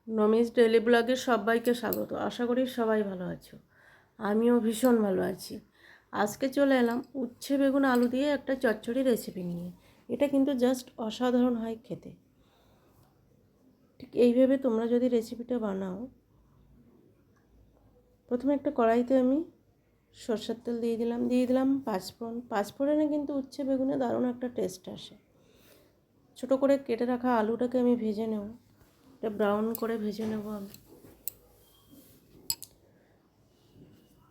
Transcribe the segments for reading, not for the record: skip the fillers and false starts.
নমিস daily ব্লগে সবাইকে স্বাগত। আশা করি সবাই ভালো আছো। আমিও ভীষণ ভালো আছি। আজকে চলে এলাম উচ্ছে বেগুন আলু দিয়ে একটা চচ্চড়ি রেসিপি নিয়ে। এটা কিন্তু জাস্ট অসাধারণ হয় খেতে। ঠিক এইভাবে তোমরা যদি রেসিপিটা বানাও, প্রথমে একটা কড়াইতে আমি সরষের তেল দিয়ে দিলাম পাঁচফোড়ন। পাঁচফোড়নে কিন্তু উচ্ছে বেগুনে দারুণ একটা টেস্ট আসে। ছোটো করে কেটে রাখা আলুটাকে আমি ভেজে নেব, এটা ব্রাউন করে ভেজে নেব আমি।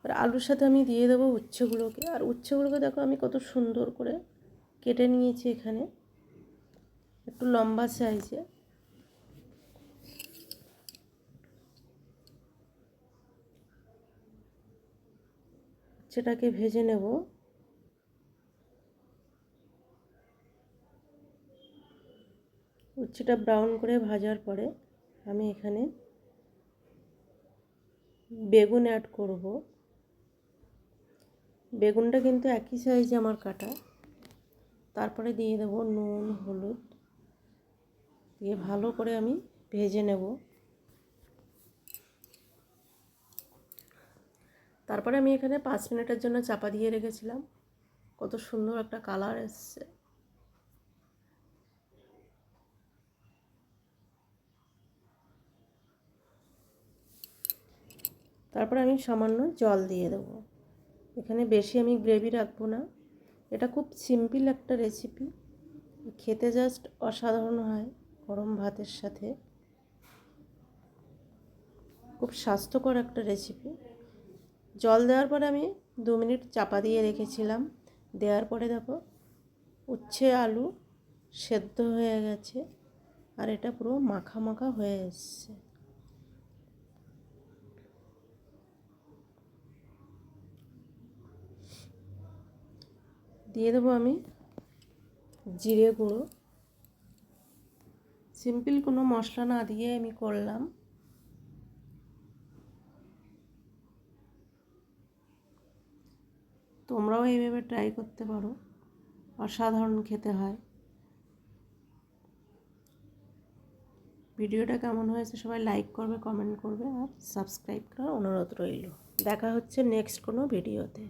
আর আলুর সাথে আমি দিয়ে দেবো উচ্ছেগুলোকে। আর উচ্ছেগুলোকে দেখো আমি কত সুন্দর করে কেটে নিয়েছি, এখানে একটু লম্বা সাইজে। উচ্ছেটাকে ভেজে নেব। উচ্ছেটা ব্রাউন করে ভাজার পরে আমি এখানে বেগুন অ্যাড করব। বেগুনটা কিন্তু একই সাইজে আমার কাটা। তারপরে দিয়ে দেব নুন হলুদ দিয়ে ভালো করে আমি ভেজে নেব। তারপরে আমি এখানে 5 মিনিটের জন্য চাপা দিয়ে রেখেছিলাম। কত সুন্দর একটা কালার এসছে। তারপরে আমি সামান্য জল দিয়ে দেবো। এখানে বেশি আমি গ্রেভি রাখবো না। এটা খুব সিম্পল একটা রেসিপি, খেতে জাস্ট অসাধারণ হয় গরম ভাতের সাথে। খুব স্বাস্থ্যকর একটা রেসিপি। জল দেওয়ার পরে আমি 2 মিনিট চাপা দিয়ে রেখেছিলাম। দেওয়ার পরে দেখো উচ্ছে আলু সেদ্ধ হয়ে গেছে, আর এটা পুরো মাখা মাখা হয়ে এসছে। দিয়ে দেবো আমি জিরে গুঁড়ো। সিম্পল কোনো মশলা না দিয়ে আমি করলাম। তোমরাও এইভাবে ট্রাই করতে পারো, অসাধারণ খেতে হয়। ভিডিওটা কেমন হয়েছে সবাই লাইক করবে, কমেন্ট করবে আর সাবস্ক্রাইব করার অনুরোধ রইল। দেখা হচ্ছে নেক্সট কোনো ভিডিওতে।